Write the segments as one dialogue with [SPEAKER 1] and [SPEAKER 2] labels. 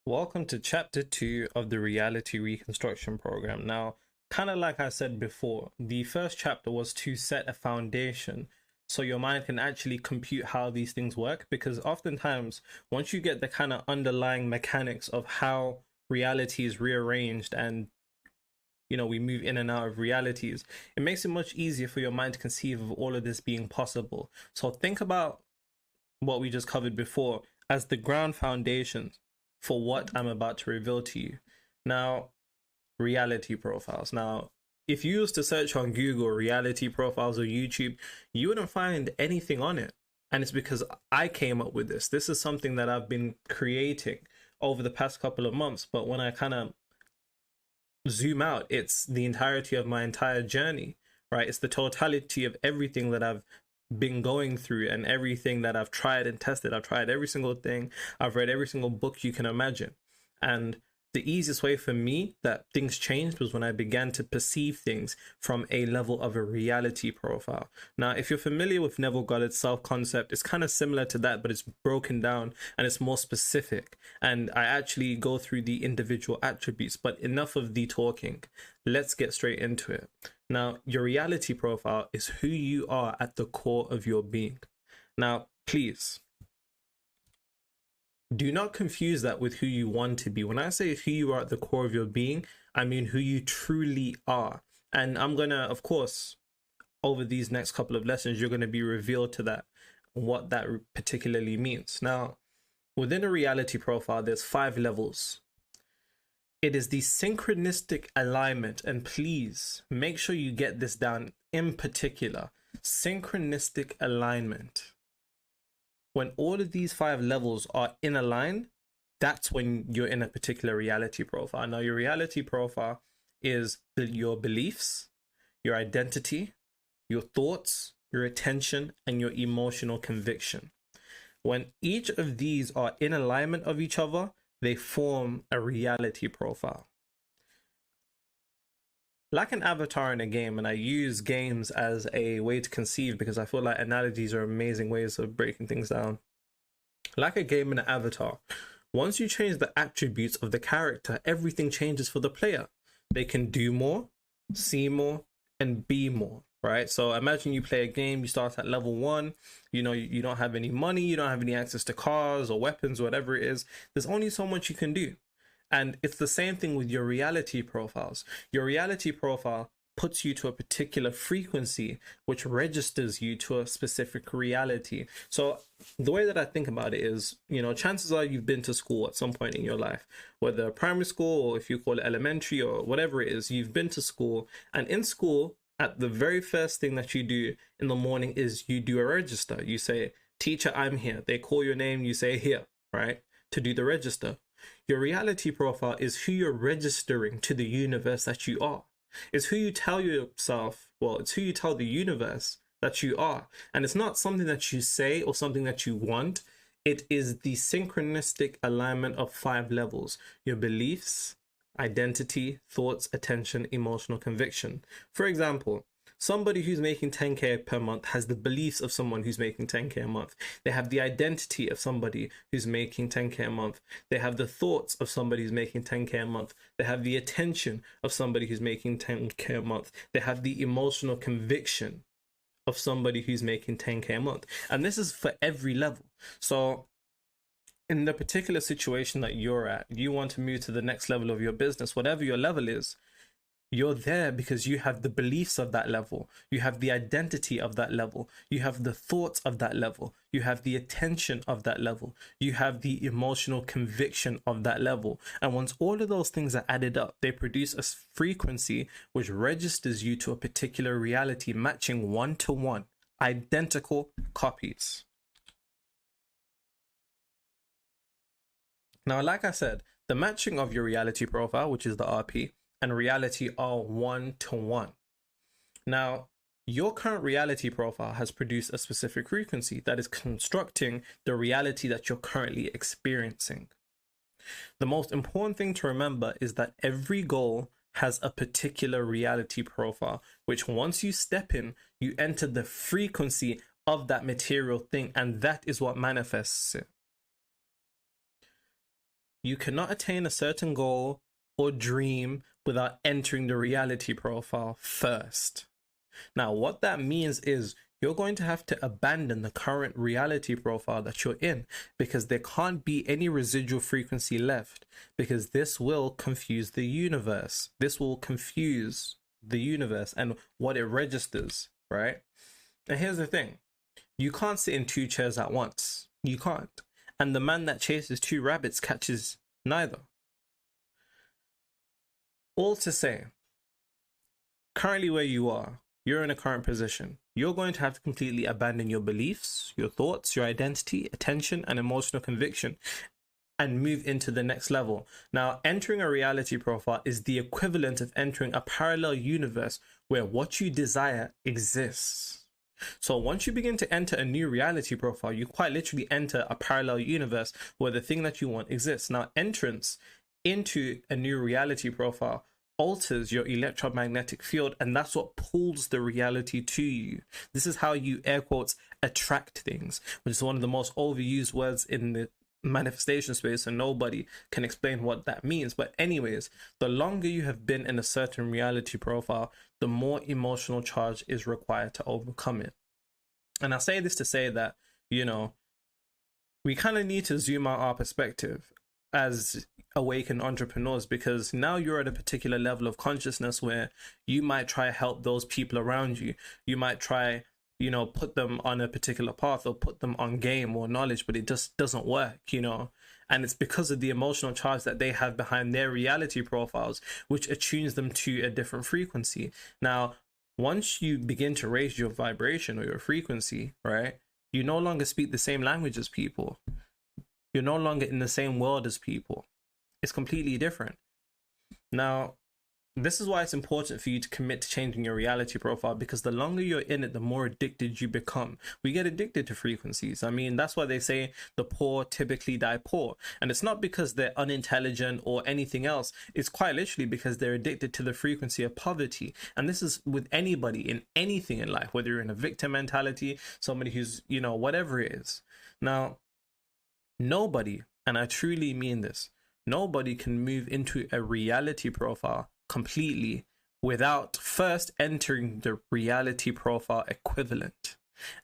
[SPEAKER 1] Welcome to chapter 2 of the reality reconstruction program. Now, kind of like I said before, the first chapter was to set a foundation so your mind can actually compute how these things work. Because oftentimes, once you get the kind of underlying mechanics of how reality is rearranged and we move in and out of realities, it makes it much easier for your mind to conceive of all of this being possible. So think about what we just covered before as the ground foundations for what I'm about to reveal to you. Now, reality profiles. Now, if you used to search on Google reality profiles or YouTube, you wouldn't find anything on it. And it's because I came up with this. This is something that I've been creating over the past couple of months. But when I kind of zoom out, it's the entirety of my entire journey, right? It's the totality of everything that I've been going through and everything that I've tried and tested. I've tried every single thing. I've read every single book you can imagine. And the easiest way for me that things changed was when I began to perceive things from a level of a reality profile. Now, if you're familiar with Neville Gollard's self-concept, it's kind of similar to that, but it's broken down and it's more specific. And I actually go through the individual attributes, but enough of the talking. Let's get straight into it. Now, your reality profile is who you are at the core of your being. Now, please, do not confuse that with who you want to be. When I say who you are at the core of your being, I mean who you truly are. And I'm going to, of course, over these next couple of lessons, you're going to be revealed to that, what that particularly means. Now, within a reality profile, there's 5 levels. It is the synchronistic alignment, and please make sure you get this down in particular. Synchronistic alignment. When all of these 5 levels are in a line, that's when you're in a particular reality profile. Now, your reality profile is your beliefs, your identity, your thoughts, your attention, and your emotional conviction. When each of these are in alignment of each other, they form a reality profile. Like an avatar in a game, and I use games as a way to conceive because I feel like analogies are amazing ways of breaking things down. Like a game and an avatar, once you change the attributes of the character, everything changes for the player. They can do more, see more, and be more, right? So imagine you play a game, you start at level 1, you don't have any money, you don't have any access to cars or weapons, whatever it is. There's only so much you can do. And it's the same thing with your reality profiles. Your reality profile puts you to a particular frequency, which registers you to a specific reality. So the way that I think about it is, chances are you've been to school at some point in your life, whether primary school or if you call it elementary or whatever it is, you've been to school. And in school, at the very first thing that you do in the morning is you do a register. You say, "Teacher, I'm here." They call your name, you say "here," right? To do the register. Your reality profile is who you're registering to the universe that you are. It's who you tell yourself, it's who you tell the universe that you are. And it's not something that you say or something that you want. It is the synchronistic alignment of 5 levels. Your beliefs, identity, thoughts, attention, emotional conviction. For example, somebody who's making 10K per month has the beliefs of someone who's making 10K a month. They have the identity of somebody who's making 10K a month. They have the thoughts of somebody who's making 10K a month. They have the attention of somebody who's making 10K a month. They have the emotional conviction of somebody who's making 10K a month. And this is for every level. So in the particular situation that you're at, you want to move to the next level of your business, whatever your level is, you're there because you have the beliefs of that level. You have the identity of that level. You have the thoughts of that level. You have the attention of that level. You have the emotional conviction of that level. And once all of those things are added up, they produce a frequency which registers you to a particular reality, matching 1-to-1, identical copies. Now, like I said, the matching of your reality profile, which is the RP, and reality are 1-to-1. Now, your current reality profile has produced a specific frequency that is constructing the reality that you're currently experiencing. The most important thing to remember is that every goal has a particular reality profile, which once you step in, you enter the frequency of that material thing, and that is what manifests it. you cannot attain a certain goal or dream without entering the reality profile first. Now, what that means is you're going to have to abandon the current reality profile that you're in, because there can't be any residual frequency left, because this will confuse the universe. This will confuse the universe and what it registers, right? And here's the thing. You can't sit in two chairs at once. You can't. And the man that chases two rabbits catches neither. All to say, currently where you are, you're in a current position. You're going to have to completely abandon your beliefs, your thoughts, your identity, attention, and emotional conviction, and move into the next level. Now, entering a reality profile is the equivalent of entering a parallel universe where what you desire exists. So once you begin to enter a new reality profile, you quite literally enter a parallel universe where the thing that you want exists. Now, entrance into a new reality profile alters your electromagnetic field, and that's what pulls the reality to you. This is how you, air quotes, attract things, which is one of the most overused words in the manifestation space, and nobody can explain what that means. But anyways, the longer you have been in a certain reality profile, the more emotional charge is required to overcome it. And I say this to say that, you know, we kind of need to zoom out our perspective as awakened entrepreneurs, because now you're at a particular level of consciousness where you might try to help those people around you. You might try, you know, put them on a particular path or put them on game or knowledge, but it just doesn't work, you know. And it's because of the emotional charge that they have behind their reality profiles, which attunes them to a different frequency. Now, once you begin to raise your vibration or your frequency, right, you no longer speak the same language as people. You're no longer in the same world as people. It's completely different. Now, this is why it's important for you to commit to changing your reality profile, because the longer you're in it, the more addicted you become. We get addicted to frequencies. I mean, that's why they say the poor typically die poor. And it's not because they're unintelligent or anything else. It's quite literally because they're addicted to the frequency of poverty. And this is with anybody in anything in life, whether you're in a victim mentality, somebody who's, you know, whatever it is. Now, nobody, and I truly mean this, nobody can move into a reality profile completely without first entering the reality profile equivalent.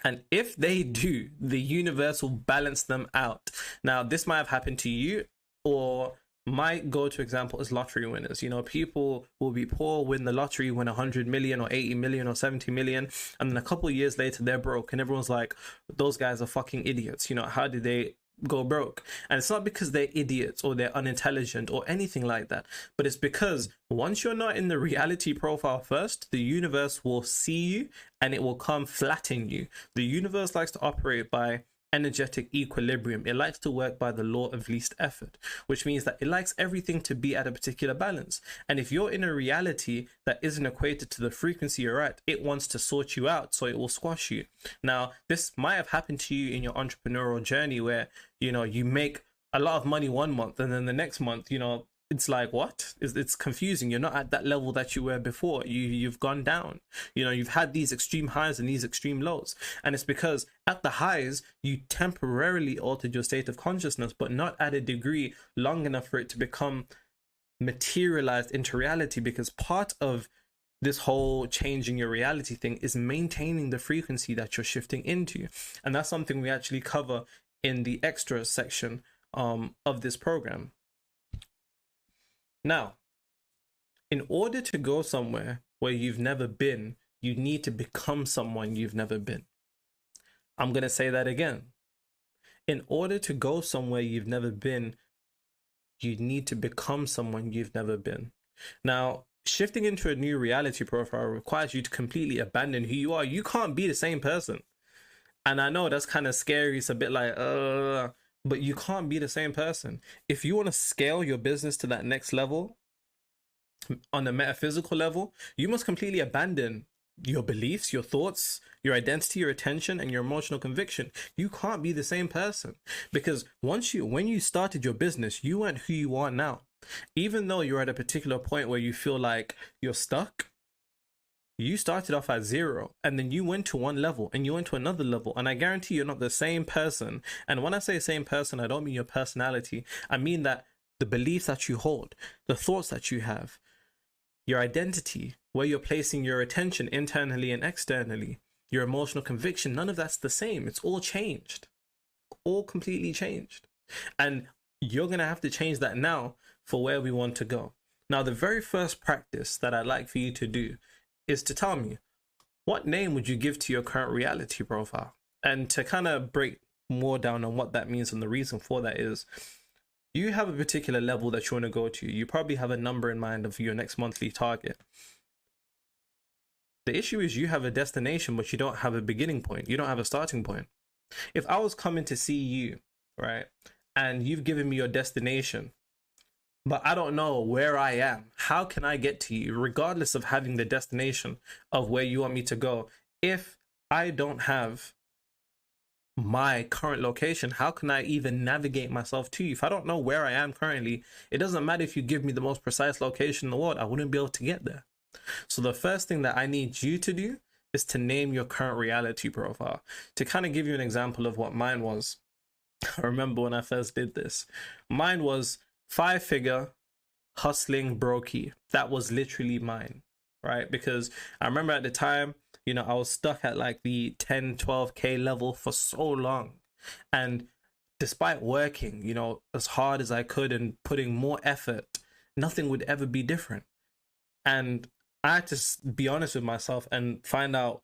[SPEAKER 1] And if they do, the universe will balance them out. Now, this might have happened to you, or my go-to example is lottery winners. You know, people will be poor, win the lottery, win 100 million or 80 million or 70 million, and then a couple of years later they're broke, and everyone's like, those guys are fucking idiots. You know, how did they go broke? And it's not because they're idiots or they're unintelligent or anything like that, but it's because once you're not in the reality profile first, the universe will see you and it will come flatten you. The universe likes to operate by energetic equilibrium. It likes to work by the law of least effort, which means that it likes everything to be at a particular balance. And if you're in a reality that isn't equated to the frequency you're at, it wants to sort you out, so it will squash you. Now, this might have happened to you in your entrepreneurial journey where, you know, you make a lot of money one month and then the next month, you know, it's like, what? It's confusing. You're not at that level that you were before. You've gone down. You know, you've had these extreme highs and these extreme lows. And it's because at the highs, you temporarily altered your state of consciousness, but not at a degree long enough for it to become materialized into reality. Because part of this whole changing your reality thing is maintaining the frequency that you're shifting into. And that's something we actually cover in the extra section of this program. Now, in order to go somewhere where you've never been, you need to become someone you've never been. I'm going to say that again. In order to go somewhere you've never been, you need to become someone you've never been. Now, shifting into a new reality profile requires you to completely abandon who you are. You can't be the same person. And I know that's kind of scary. It's a bit like, but you can't be the same person. If you want to scale your business to that next level, on the metaphysical level, you must completely abandon your beliefs, your thoughts, your identity, your attention, and your emotional conviction. You can't be the same person, because when you started your business, you weren't who you are now. Even though you're at a particular point where you feel like you're stuck, you started off at 0 and then you went to one level and you went to another level. And I guarantee you're not the same person. And when I say same person, I don't mean your personality. I mean that the beliefs that you hold, the thoughts that you have, your identity, where you're placing your attention internally and externally, your emotional conviction, none of that's the same. It's all changed, all completely changed. And you're going to have to change that now for where we want to go. Now, the very first practice that I'd like for you to do is to tell me, what name would you give to your current reality profile? And to kind of break more down on what that means and the reason for that is, you have a particular level that you want to go to. You probably have a number in mind of your next monthly target. The issue is you have a destination, but you don't have a beginning point. You don't have a starting point. If I was coming to see you, right, and you've given me your destination, but I don't know where I am, how can I get to you, regardless of having the destination of where you want me to go? If I don't have my current location, how can I even navigate myself to you? If I don't know where I am currently, it doesn't matter if you give me the most precise location in the world, I wouldn't be able to get there. So the first thing that I need you to do is to name your current reality profile. To kind of give you an example of what mine was, I remember when I first did this, mine was 5-figure hustling brokey. That was literally mine, right? Because I remember at the time, you know, I was stuck at like the 10, 12K level for so long. And despite working, you know, as hard as I could and putting more effort, nothing would ever be different. And I had to be honest with myself and find out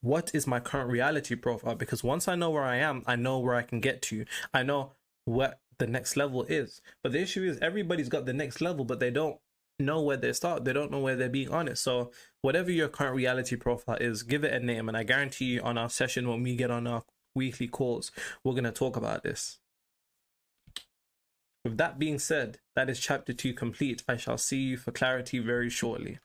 [SPEAKER 1] what is my current reality profile, because once I know where I am, I know where I can get to. I know what the next level is. But the issue is everybody's got the next level, but they don't know where they start. They don't know where they're being honest. So whatever your current reality profile is, give it a name. And I guarantee you on our session, when we get on our weekly calls, we're going to talk about this. With that being said, that is chapter 2 complete. I shall see you for clarity very shortly.